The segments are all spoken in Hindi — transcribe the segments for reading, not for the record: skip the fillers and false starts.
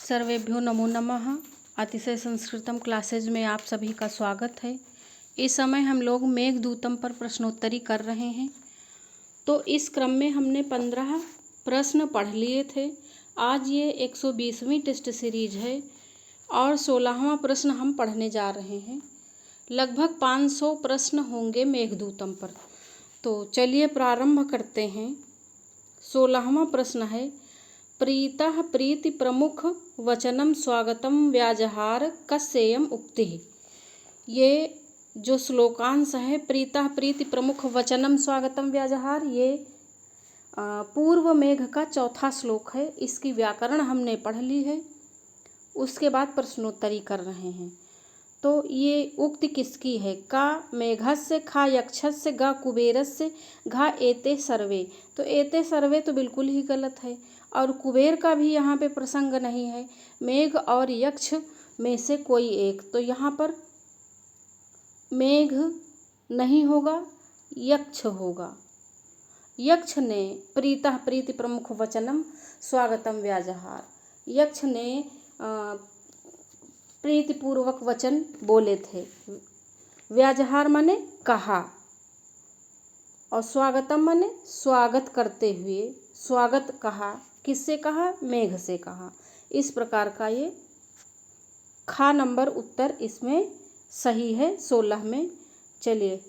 सर्वेभ्यो नमो नमः। अतिशय संस्कृतम क्लासेज में आप सभी का स्वागत है। इस समय हम लोग मेघदूतम पर प्रश्नोत्तरी कर रहे हैं। तो इस क्रम में हमने 15 प्रश्न पढ़ लिए थे। आज ये 120वीं टेस्ट सीरीज है और 16वां प्रश्न हम पढ़ने जा रहे हैं। लगभग 500 प्रश्न होंगे मेघदूतम पर। तो चलिए प्रारंभ करते हैं। 16वां प्रश्न है, प्रीतः प्रीति प्रमुख वचनम स्वागतम व्याजहार कस्येयम उक्ति। ये जो श्लोकांश है, प्रीतः प्रीति प्रमुख वचनम स्वागतम व्याजहार, ये पूर्व मेघ का चौथा श्लोक है। इसकी व्याकरण हमने पढ़ ली है। उसके बाद प्रश्नोत्तरी कर रहे हैं। तो ये उक्ति किसकी है? का मेघस्य, खा यक्षस्य, गा कुबेरस्य, घा एते सर्वे। तो एते सर्वे तो बिल्कुल ही गलत है और कुबेर का भी यहाँ पे प्रसंग नहीं है। मेघ और यक्ष में से कोई एक। तो यहाँ पर मेघ नहीं होगा, यक्ष होगा। यक्ष ने प्रीतः प्रीति प्रमुख वचनम स्वागतम व्याजहार, यक्ष ने प्रीतिपूर्वक वचन बोले थे। व्याजहार माने कहा और स्वागतम माने स्वागत करते हुए। स्वागत कहा, किससे कहा? मेघ से कहा। इस प्रकार का ये खा नंबर उत्तर इसमें सही है 16 में। चलिए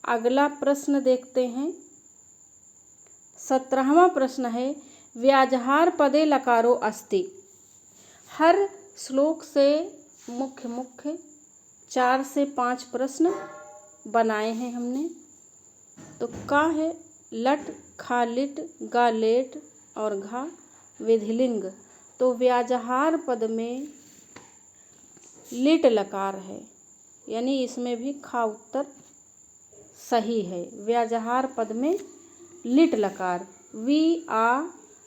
अगला प्रश्न देखते हैं। 17वां प्रश्न है, व्याजहार पदे लकारो अस्ति। हर श्लोक से मुख्य 4 से 5 प्रश्न बनाए हैं हमने। तो का है लट, खा लिट, गा लेट और घा विधिलिंग। तो व्याजहार पद में लिट लकार है, यानी इसमें भी खा उत्तर सही है। व्याजहार पद में लिट लकार, वी आ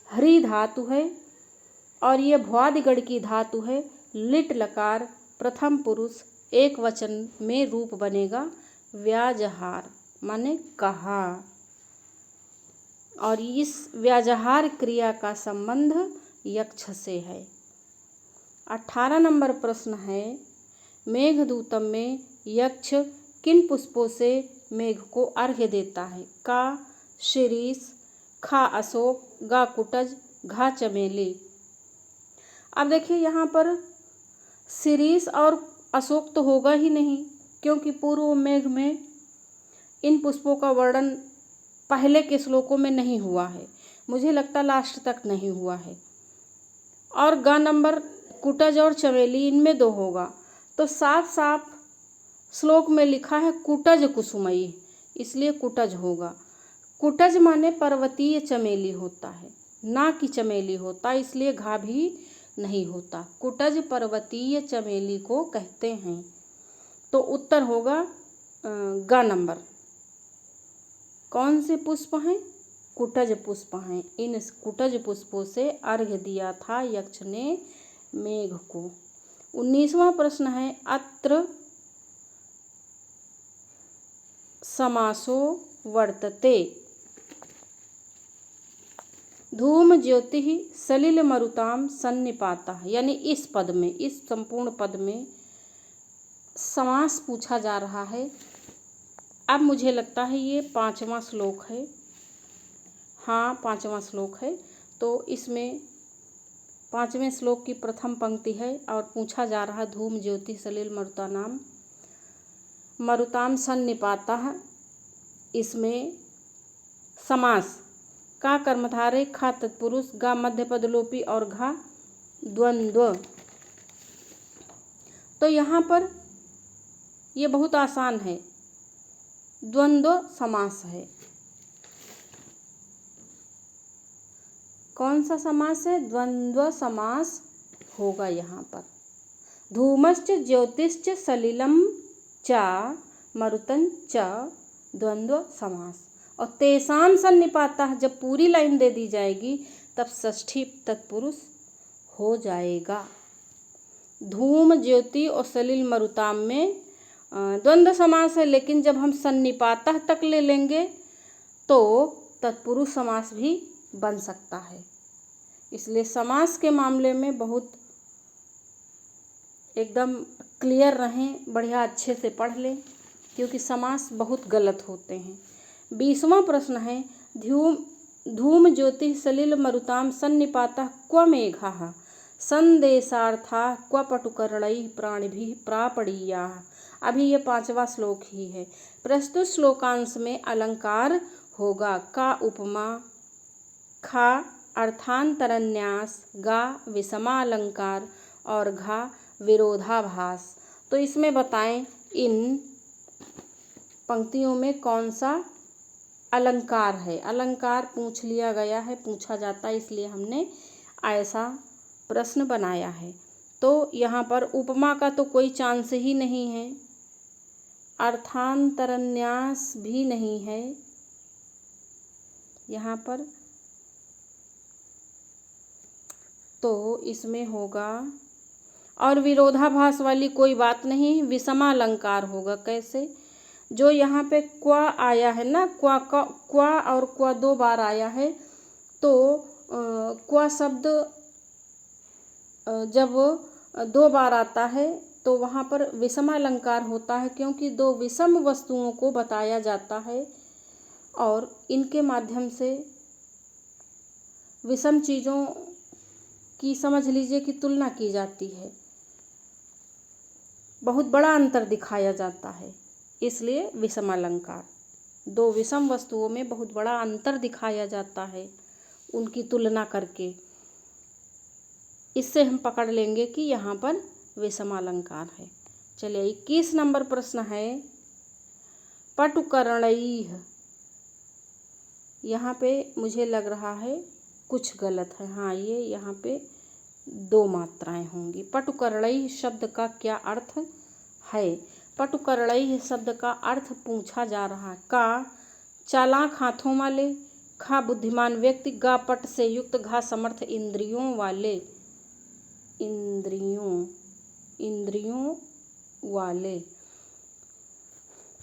हरी धातु है और ये भ्वादिगढ़ की धातु है। लिट लकार प्रथम पुरुष एक वचन में रूप बनेगा व्याजहार माने कहा। और इस व्याजहार क्रिया का संबंध यक्ष से है। 18 नंबर प्रश्न है, मेघदूतम में यक्ष किन पुष्पों से मेघ को अर्घ्य देता है? का शिरीष, खा अशोक, गा कुटज, घा चमेली। अब देखिए यहाँ पर शिरीष और अशोक तो होगा ही नहीं, क्योंकि पूर्व मेघ में इन पुष्पों का वर्णन पहले के श्लोकों में नहीं हुआ है। मुझे लगता लास्ट तक नहीं हुआ है। और गा नंबर कुटज और चमेली, इनमें 2 होगा। तो साफ साफ श्लोक में लिखा है कुटज कुसुमई, इसलिए कुटज होगा। कुटज माने पर्वतीय चमेली होता है, ना कि चमेली होता, इसलिए घा भी नहीं होता। कुटज पर्वतीय चमेली को कहते हैं। तो उत्तर होगा गा नंबर। कौन से पुष्प हैं? कुटज पुष्प हैं। इन कुटज पुष्पों से अर्घ्य दिया था यक्ष ने मेघ को। 19वां प्रश्न है, अत्र समासो वर्तते। धूम ज्योति सलिल मरुताम सन्निपाता, यानी इस पद में, इस संपूर्ण पद में समास पूछा जा रहा है। अब मुझे लगता है ये 5वां श्लोक है। हाँ, 5वां श्लोक है। तो इसमें 5वें श्लोक की प्रथम पंक्ति है और पूछा जा रहा, धूम ज्योति सलिल मरुतानाम मरुताम सन्निपाता। इसमें समास का कर्मधारय, खा तत्पुरुष, गा मध्य पद लोपी और घा द्वंद्व। तो यहाँ पर ये बहुत आसान है, द्वंद्व समास है। कौन सा समास है? द्वंद्व समास होगा यहाँ पर। धूमश्च ज्योतिश्च सलिलम च मरुतं च द्वंद्व समास। और तेसाम सन्निपाता, जब पूरी लाइन दे दी जाएगी तब षष्ठी तत्पुरुष हो जाएगा। धूम ज्योति और सलिल मरुताम में द्वंद्व समास है, लेकिन जब हम सन्निपाता तक ले लेंगे तो तत्पुरुष समास भी बन सकता है। इसलिए समास के मामले में बहुत एकदम क्लियर रहें, बढ़िया अच्छे से पढ़ लें, क्योंकि समास बहुत गलत होते हैं। 20वां प्रश्न है, धूम ज्योति सलिल मरुताम सन्निपातः क्व मेघाः संदेशार्थाः क्व पटुकर्णैः प्राणिभिः प्रापणीयाः। अभी ये 5वां श्लोक ही है। प्रस्तुत श्लोकांश में अलंकार होगा का उपमा, खा अर्थांतरन्यास, गा विषमालंकार और घा विरोधाभास। तो इसमें बताएं इन पंक्तियों में कौन सा अलंकार है। अलंकार पूछ लिया गया है, पूछा जाता है, इसलिए हमने ऐसा प्रश्न बनाया है। तो यहाँ पर उपमा का तो कोई चांस ही नहीं है, अर्थांतरन्यास भी नहीं है यहाँ पर, तो इसमें होगा, और विरोधाभास वाली कोई बात नहीं, विषमालंकार होगा। कैसे? जो यहाँ पे क्वा आया है ना, क्वा और क्वा 2 बार आया है, तो क्वा शब्द जब 2 बार आता है तो वहाँ पर विषमालंकार होता है, क्योंकि 2 विषम वस्तुओं को बताया जाता है और इनके माध्यम से विषम चीज़ों की समझ लीजिए कि तुलना की जाती है, बहुत बड़ा अंतर दिखाया जाता है, इसलिए विषमालंकार। 2 विषम वस्तुओं में बहुत बड़ा अंतर दिखाया जाता है उनकी तुलना करके, इससे हम पकड़ लेंगे कि यहाँ पर विषमालंकार है। चलिए 21 नंबर प्रश्न है, पटुकर्णैः। यहाँ पे मुझे लग रहा है कुछ गलत है, हाँ ये यहाँ पे 2 मात्राएं होंगी। पटुकर्णैः शब्द का क्या अर्थ है? पटुकर्णैः शब्द का अर्थ पूछा जा रहा है। का चालाक हाथों वाले, खा बुद्धिमान व्यक्ति, गा पट से युक्त, घा समर्थ इंद्रियों वाले, इंद्रियों वाले।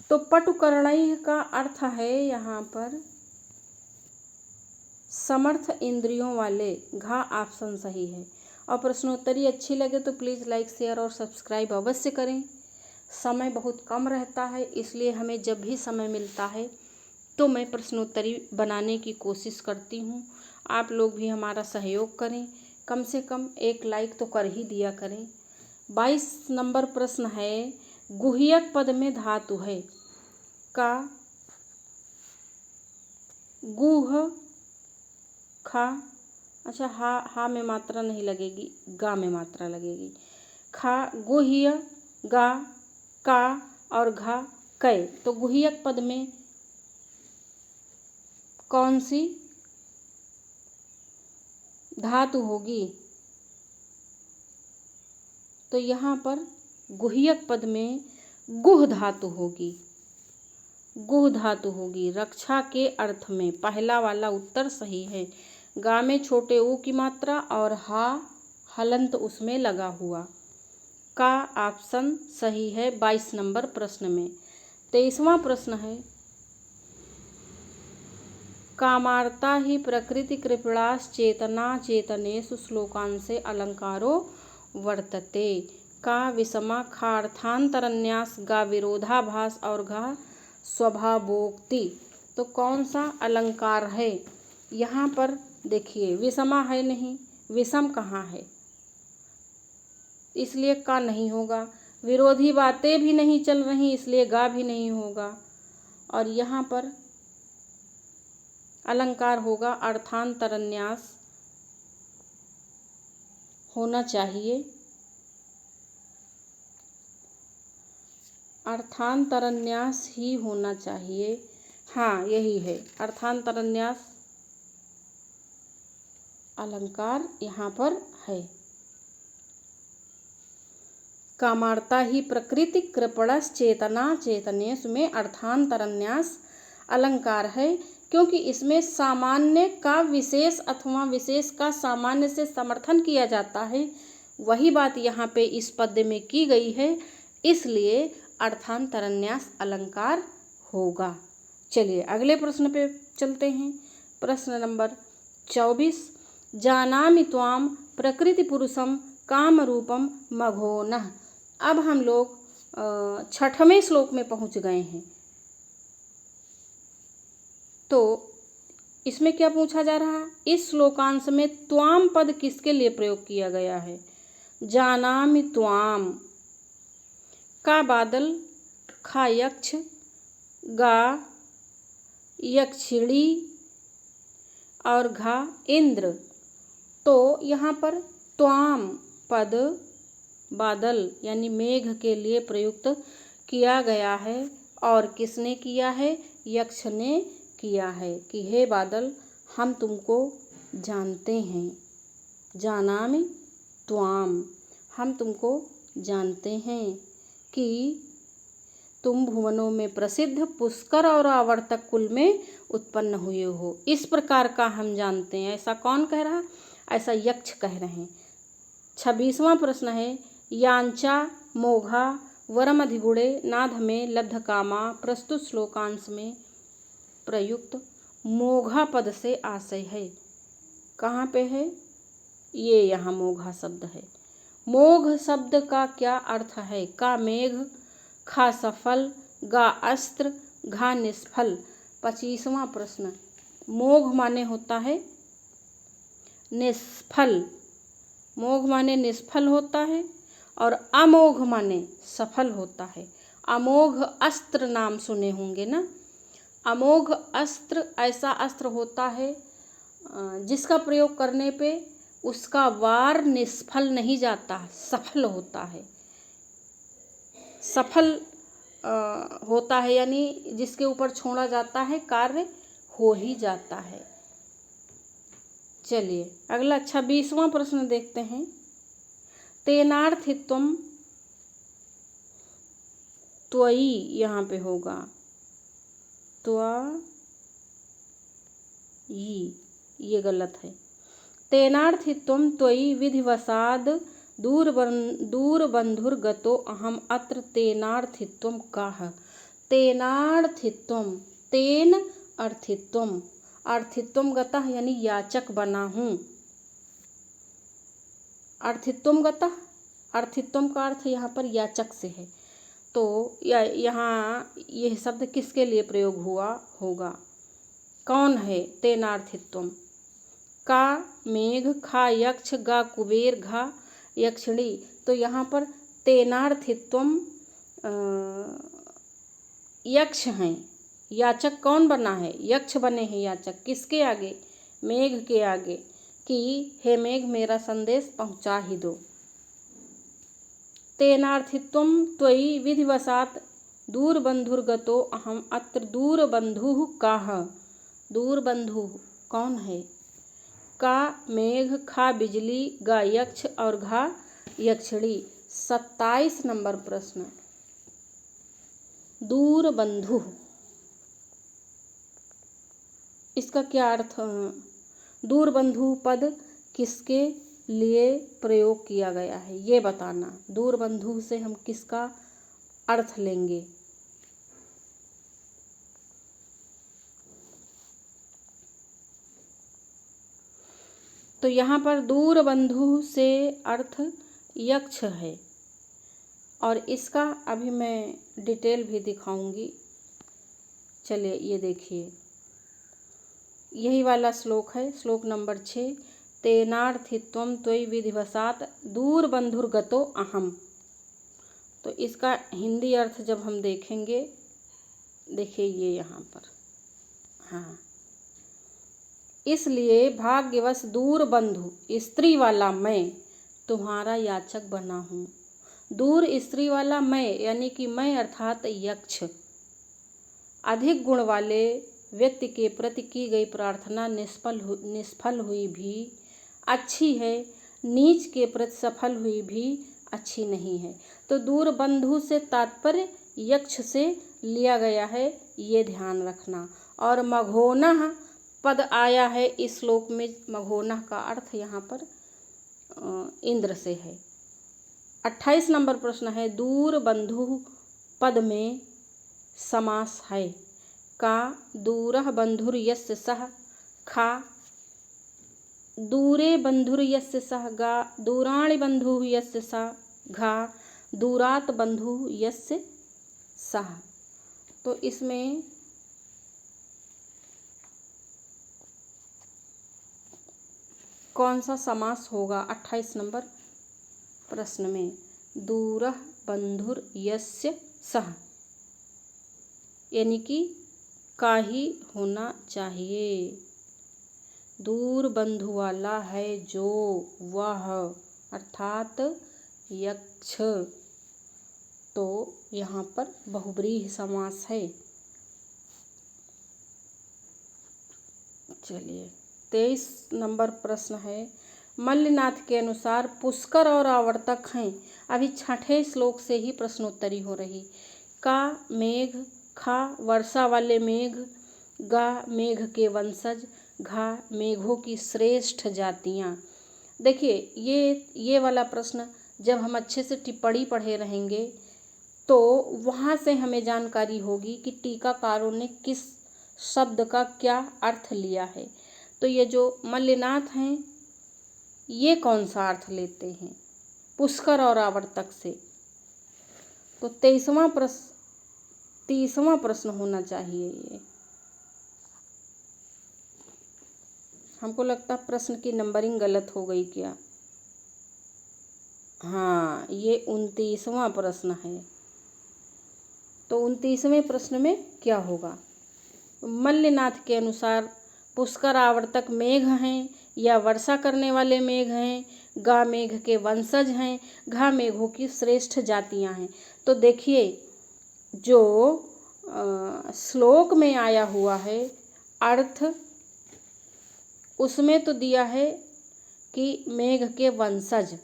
तो पटुकर्णैः का अर्थ है यहाँ पर समर्थ इंद्रियों वाले, घा ऑप्शन सही है। और प्रश्नोत्तरी अच्छी लगे तो प्लीज़ लाइक शेयर और सब्सक्राइब अवश्य करें। समय बहुत कम रहता है, इसलिए हमें जब भी समय मिलता है तो मैं प्रश्नोत्तरी बनाने की कोशिश करती हूँ। आप लोग भी हमारा सहयोग करें, कम से कम एक लाइक तो कर ही दिया करें। 22 नंबर प्रश्न है, गुह्यक पद में धातु है। का गुह खा, अच्छा हा में मात्रा नहीं लगेगी, गा में मात्रा लगेगी। खा गुह्य, गा का और घा कै। तो गुह्यक पद में कौन सी धातु होगी? तो यहाँ पर गुह्यक पद में गुह धातु होगी, गुह धातु होगी। रक्षा के अर्थ में पहला वाला उत्तर सही है। गा में छोटे ऊ की मात्रा और हा हलंत उसमें लगा हुआ, का ऑप्शन सही है 22 नंबर प्रश्न में। 23वां प्रश्न है, कामार्ता ही प्रकृति कृपणाश्च चेतना चेतनेषु श्लोकांशे अलंकारो वर्तते। का विषमा, खा अर्थांतरन्यास, गा विरोधाभास और घा स्वभावोक्ति। तो कौन सा अलंकार है? यहाँ पर देखिए विषमा है नहीं, विषम कहाँ है, इसलिए का नहीं होगा। विरोधी बातें भी नहीं चल रही, इसलिए गा भी नहीं होगा। और यहाँ पर अलंकार होगा अर्थांतरन्यास होना चाहिए, अर्थांतरन्यास ही होना चाहिए। हाँ यही है, अर्थांतरन्यास अलंकार यहाँ पर है। कामार्ता ही प्रकृति कृपणश्च चेतना चेतनेषु में अर्थांतरन्यास अलंकार है, क्योंकि इसमें सामान्य का विशेष अथवा विशेष का सामान्य से समर्थन किया जाता है। वही बात यहाँ पे इस पद्य में की गई है, इसलिए अर्थांतरन्यास अलंकार होगा। चलिए अगले प्रश्न पे चलते हैं। प्रश्न नंबर 24, जानामि त्वां प्रकृति पुरुषं काम रूपम मघोनः। अब हम लोग 6वें श्लोक में पहुंच गए हैं। तो इसमें क्या पूछा जा रहा है? इस श्लोकांश में त्वाम पद किसके लिए प्रयोग किया गया है? जानामि त्वाम, का बादल, खा यक्ष, गा यक्षिणी और घा इंद्र। तो यहाँ पर त्वाम पद बादल यानी मेघ के लिए प्रयुक्त किया गया है। और किसने किया है? यक्ष ने किया है कि हे बादल, हम तुमको जानते हैं। जानामि त्वाम, हम तुमको जानते हैं कि तुम भुवनों में प्रसिद्ध पुष्कर और आवर्तक कुल में उत्पन्न हुए हो। इस प्रकार का हम जानते हैं। ऐसा कौन कह रहा? ऐसा यक्ष कह रहे हैं। 26वां प्रश्न है, यांचा मोघा वरमधिगुणे नाध में लब्ध कामा। प्रस्तुत श्लोकांश में प्रयुक्त मोघा पद से आशय है। कहाँ पे है? ये यहाँ मोघा शब्द है। मोघ शब्द का क्या अर्थ है? का मेघ, खा सफल, गा अस्त्र, घा निष्फल। 25वां प्रश्न, मोघ माने होता है निष्फल। मोघ माने निष्फल होता है और अमोघ माने सफल होता है। अमोघ अस्त्र नाम सुने होंगे ना। अमोघ अस्त्र ऐसा अस्त्र होता है जिसका प्रयोग करने पे उसका वार निष्फल नहीं जाता, सफल होता है। सफल होता है यानी जिसके ऊपर छोड़ा जाता है कार्य हो ही जाता है। चलिए अगला 26वां प्रश्न देखते हैं। तेनार्थित्वम त्वयि, यहाँ पे होगा त्वयि, ये गलत है। तेनार्थित्वम त्वयि विधिवसाद दूरबंधुर्गतो अहम अत्र तेनार्थित्वम काह। तेनार्थित्वम, तेन अर्थित्वम, अर्थित्वम गतः यानी याचक बना हूँ। अर्थित्वम गतः, अर्थित्वम का अर्थ यहाँ पर याचक से है। तो यहाँ यह शब्द किसके लिए प्रयोग हुआ होगा? कौन है तेनार्थित्वम? का मेघ, खा यक्ष, गा कुबेर, घा यक्षिणी। तो यहाँ पर तेनार्थित्वम यक्ष हैं। याचक कौन बना है? यक्ष बने हैं याचक। किसके आगे? मेघ के आगे, कि हे मेघ मेरा संदेश पहुँचा ही दो। तेनार्थित्वम त्वयि विधिवसात दूरबंधुर्गतो अहम अत्र। दूरबंधुः काह? दूरबंधु कौन है? का मेघ, खा बिजली, गा यक्ष और घा यक्षिणी। 27 नंबर प्रश्न, दूरबंधु, इसका क्या अर्थ? दूरबंधु पद किसके लिए प्रयोग किया गया है ये बताना। दूरबंधु से हम किसका अर्थ लेंगे? तो यहाँ पर दूरबंधु से अर्थ यक्ष है और इसका अभी मैं डिटेल भी दिखाऊंगी। चलिए ये देखिए, यही वाला श्लोक है, श्लोक नंबर 6। तेनार्थित्वम त्वयि विधिवसात दूरबंधुर्गतो अहम। तो इसका हिंदी अर्थ जब हम देखेंगे, देखिए ये यहाँ पर, हाँ, इसलिए भाग्यवश दूर बंधु स्त्री वाला मैं तुम्हारा याचक बना हूँ। दूर स्त्री वाला मैं यानी कि मैं अर्थात यक्ष अधिक गुण वाले व्यक्ति के प्रति की गई प्रार्थना निष्फल हुई भी अच्छी है, नीच के प्रति सफल हुई भी अच्छी नहीं है। तो दूर बंधु से तात्पर्य यक्ष से लिया गया है, ये ध्यान रखना। और मघोनः पद आया है इस श्लोक में। मघोनः का अर्थ यहाँ पर इंद्र से है। 28 नंबर प्रश्न है, दूर बंधु पद में समास है। का दूरः बंधुर्यस्य सः, खा दूरे बंधुर यस्य सह गा, दूराणि बंधु यस्य सा घा, दूरात बंधु यस्य सह। तो इसमें कौन सा समास होगा 28 नंबर प्रश्न में? दूरः बंधुर यस्य सह, यानी कि का ही होना चाहिए। दूर बंधु वाला है जो, वह, अर्थात यक्ष। तो यहाँ पर बहुब्रीहि समास है। चलिए 23 नंबर प्रश्न है, मल्लिनाथ के अनुसार पुष्कर और आवर्तक हैं। अभी छठे श्लोक से ही प्रश्नोत्तरी हो रही। का मेघ, खा वर्षा वाले मेघ, गा मेघ के वंशज, घा मेघों की श्रेष्ठ जातियाँ। देखिए ये वाला प्रश्न जब हम अच्छे से टिप्पणी पढ़े रहेंगे तो वहाँ से हमें जानकारी होगी कि टीकाकारों ने किस शब्द का क्या अर्थ लिया है। तो ये जो मल्लिनाथ हैं ये कौन सा अर्थ लेते हैं पुष्कर और आवर्तक से? तो 30वां प्रश्न होना चाहिए ये। हमको लगता है प्रश्न की नंबरिंग गलत हो गई क्या? हाँ, ये 29वां प्रश्न है। तो 29वें प्रश्न में क्या होगा? मल्लिनाथ के अनुसार पुष्कर आवर्तक मेघ हैं या वर्षा करने वाले मेघ हैं, गा मेघ के वंशज हैं, घा मेघों की श्रेष्ठ जातियां हैं। तो देखिए जो श्लोक में आया हुआ है अर्थ, उसमें तो दिया है कि मेघ के वंशज,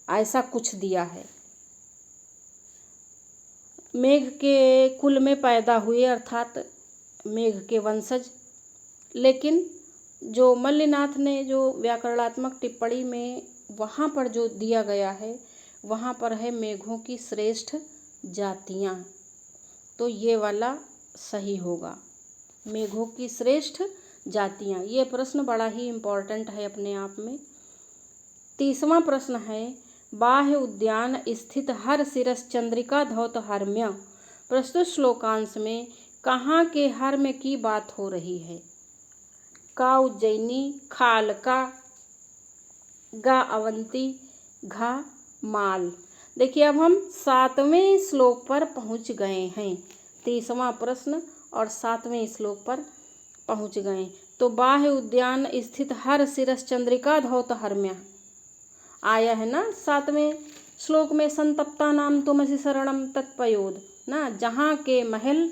ऐसा कुछ दिया है, मेघ के कुल में पैदा हुए अर्थात मेघ के वंशज। लेकिन जो मल्लिनाथ ने जो व्याकरणात्मक टिप्पणी में वहाँ पर जो दिया गया है वहाँ पर है मेघों की श्रेष्ठ जातियाँ। तो ये वाला सही होगा, मेघों की श्रेष्ठ जातियाँ। ये प्रश्न बड़ा ही इम्पोर्टेंट है अपने आप में। 30वां प्रश्न है, बाह्य उद्यान स्थित हर शिरस चंद्रिका धौत हर्म्य। प्रस्तुत श्लोकांश में कहाँ के हर्म्य की बात हो रही है? का उज्जैनी, खा अलका, गा अवंती, घा माल। देखिए अब हम 7वें श्लोक पर पहुँच गए हैं। 30वां प्रश्न और 7वें श्लोक पर पहुँच गए। तो बाह्य उद्यान स्थित हर शिरस चंद्रिका धौत हर्म्य आया है ना 7वें श्लोक में, संतप्ता नाम तुमसि शरणम तत्पयोद ना। जहाँ के महल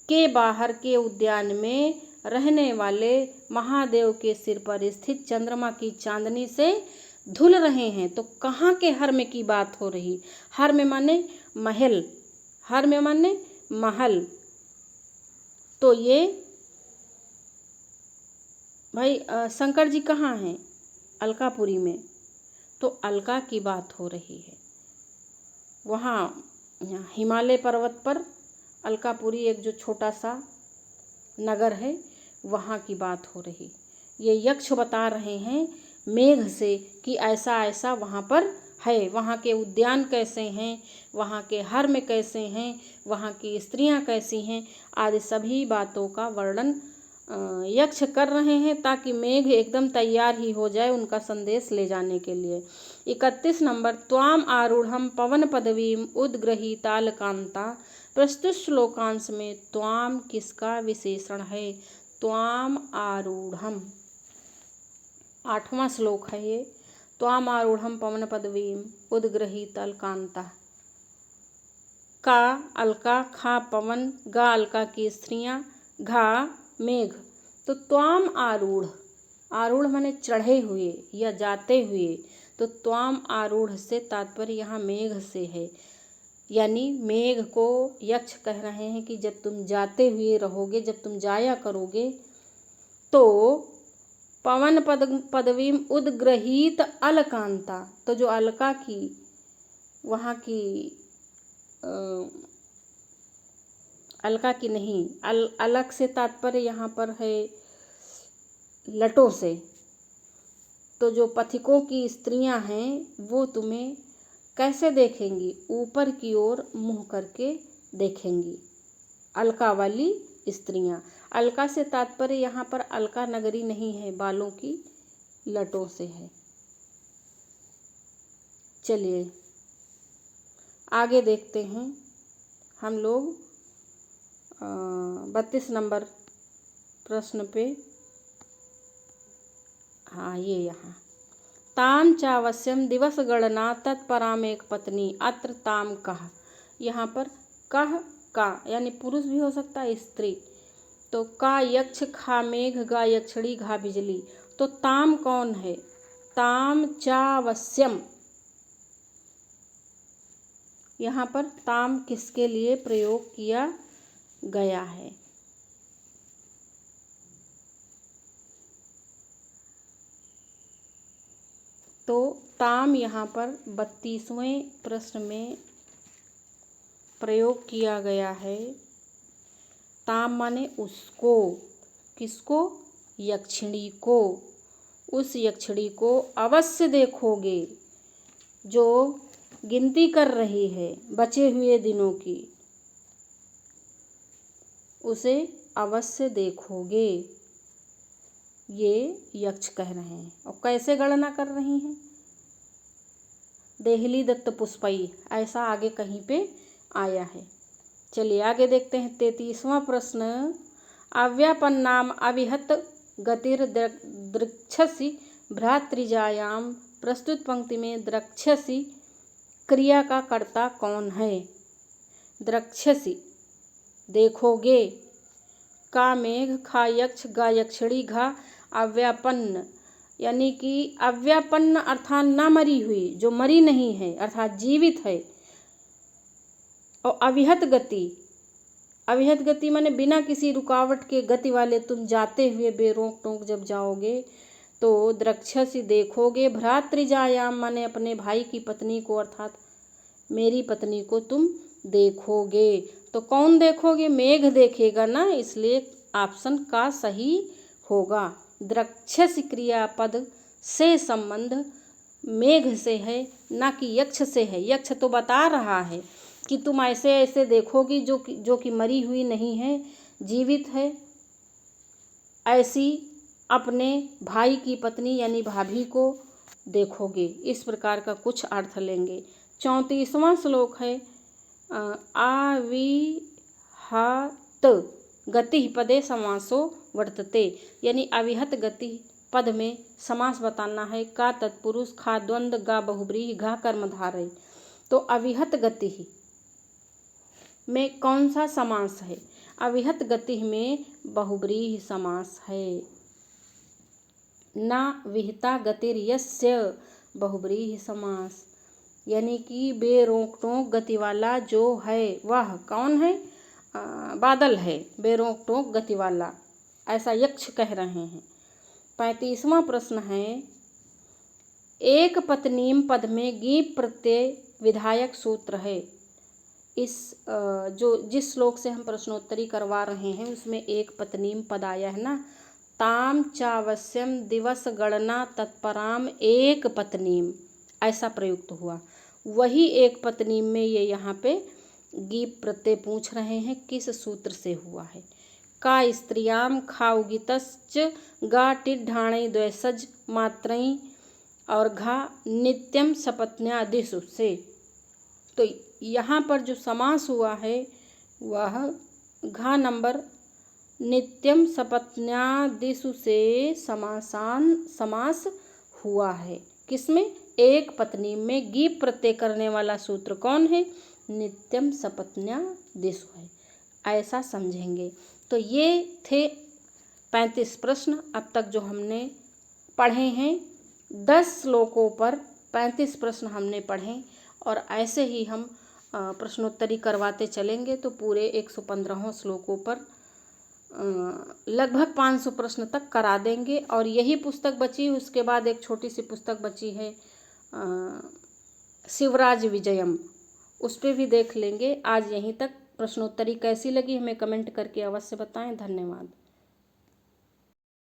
के बाहर के उद्यान में रहने वाले महादेव के सिर पर स्थित चंद्रमा की चांदनी से धुल रहे हैं। तो कहाँ के हर्म्य की बात हो रही? हर्म्य माने महल, हर्म्य माने महल। तो ये भाई शंकर जी कहाँ हैं? अलकापुरी में। तो अलका की बात हो रही है। वहाँ हिमालय पर्वत पर अलकापुरी एक जो छोटा सा नगर है वहाँ की बात हो रही। ये यक्ष बता रहे हैं मेघ से कि ऐसा ऐसा वहाँ पर है, वहाँ के उद्यान कैसे हैं, वहाँ के हर्म्य कैसे हैं, वहाँ की स्त्रियाँ कैसी हैं, आदि सभी बातों का वर्णन यक्ष कर रहे हैं ताकि मेघ एकदम तैयार ही हो जाए उनका संदेश ले जाने के लिए। 31 नंबर, त्वाम आरूढ़म पवन पदवीम उद्ग्रहीतालकांता। प्रस्तुत श्लोकांश में त्वाम किसका विशेषण है? त्वाम आरूढ़म, 8वां श्लोक है ये। त्वाम आरूढ़म पवन पदवीम उद्ग्रहीतालकांता। का अलका, खा पवन, गा अलका की स्त्रियां, घा मेघ। तो त्वाम आरूढ़, आरूढ़ माने चढ़े हुए या जाते हुए। तो त्वाम आरूढ़ से तात्पर्य यहाँ मेघ से है, यानी मेघ को यक्ष कह रहे हैं कि जब तुम जाते हुए रहोगे, जब तुम जाया करोगे तो पवन पदवीम उद्ग्रहीत अलकांता। तो जो अलका की वहाँ की अलका की नहीं, अलक से तात्पर्य यहाँ पर है लटों से, तो जो पथिकों की स्त्रियां हैं वो तुम्हें कैसे देखेंगी? ऊपर की ओर मुंह करके देखेंगी। अलका वाली स्त्रियां। अलका से तात्पर्य यहाँ पर अलका नगरी नहीं है, बालों की लटों से है। चलिए आगे देखते हैं हम लोग 32 नंबर प्रश्न पे। हाँ, ये यहाँ ताम चावस्यम दिवस गणना तत्पराम एक पत्नी अत्र ताम कह। यहाँ पर कह का यानी पुरुष भी हो सकता है, स्त्री। तो का यक्ष खा मेघ गा यक्षणी घा बिजली। तो ताम कौन है? ताम चावस्यम। यहाँ पर ताम किसके लिए प्रयोग किया गया है? तो ताम यहाँ पर 32वें प्रश्न में प्रयोग किया गया है। ताम माने उसको, किसको? यक्षिणी को। उस यक्षिणी को अवश्य देखोगे जो गिनती कर रही है बचे हुए दिनों की, उसे अवश्य देखोगे, ये यक्ष कह रहे हैं। और कैसे गणना कर रही हैं? देहली दत्त पुष्पई, ऐसा आगे कहीं पे आया है। चलिए आगे देखते हैं 33वां प्रश्न। अव्यापन्नाम अविहत गतिर द्रक्षसि भ्रातृजायाम। प्रस्तुत पंक्ति में द्रक्षसि क्रिया का कर्ता कौन है? द्रक्षसि देखोगे, का मेघ खा यक्ष गा यक्षणी घा अव्यापन्न, यानी कि अव्यापन्न अर्थात न मरी हुई, जो मरी नहीं है अर्थात जीवित है। और अविहत गति, अविहत गति माने बिना किसी रुकावट के गति वाले तुम जाते हुए बेरोक टोक जब जाओगे तो द्रक्षसि देखोगे। भ्रातृजायाम माने अपने भाई की पत्नी को अर्थात मेरी पत्नी को तुम देखोगे। तो कौन देखोगे? मेघ देखेगा ना, इसलिए ऑप्शन का सही होगा। द्रक्षसि क्रियापद से संबंध मेघ से है, ना कि यक्ष से है। यक्ष तो बता रहा है कि तुम ऐसे ऐसे देखोगी जो कि मरी हुई नहीं है, जीवित है, ऐसी अपने भाई की पत्नी यानी भाभी को देखोगे। इस प्रकार का कुछ अर्थ लेंगे। 34वां श्लोक है अविहत गति पदे समासो वर्तते, यानी अविहत गति पद में समास बताना है। का तत्पुरुष, खा द्वंद्व, गा बहुब्रीहि, घा कर्मधारय। तो अविहत गति में कौन सा समास है? अविहत गति में बहुब्रीहि समास है। न विहिता गतिर्यस्य बहुब्रीहि समास, यानी कि बेरोक टोक गति वाला जो है वह कौन है? बादल है, बेरोक टोक गति वाला, ऐसा यक्ष कह रहे हैं। 35वां प्रश्न है एक पत्नीम पद में गीप प्रत्यय विधायक सूत्र है। इस जिस श्लोक से हम प्रश्नोत्तरी करवा रहे हैं उसमें एक पत्नीम पद आया है ना। ताम चावस्यम दिवस गणना तत्पराम एक पत्नीम, ऐसा प्रयुक्त हुआ। वही एक पत्नीम में ये यहाँ पे गीप प्रत्यय पूछ रहे हैं किस सूत्र से हुआ है। का स्त्रियाम खाउगितश्च गा टिड्ढाणै द्वैसज मात्रई और घा नित्यम सपत्न्यादिषु से। तो यहाँ पर जो समास हुआ है वह घा नंबर नित्यम सपत्न्यादिषु से समास हुआ है। किसमें? एक पत्नी में गीप प्रत्यय करने वाला सूत्र कौन है? नित्यम सपत्न्यादिषु है, ऐसा समझेंगे। तो ये थे 35 प्रश्न अब तक जो हमने पढ़े हैं। 10 श्लोकों पर 35 प्रश्न हमने पढ़े और ऐसे ही हम प्रश्नोत्तरी करवाते चलेंगे तो पूरे 115 श्लोकों पर लगभग 500 प्रश्न तक करा देंगे। और यही पुस्तक बची, उसके बाद एक छोटी सी पुस्तक बची है शिवराज विजयम, उस पर भी देख लेंगे। आज यहीं तक। प्रश्नोत्तरी कैसी लगी हमें कमेंट करके अवश्य बताएं। धन्यवाद।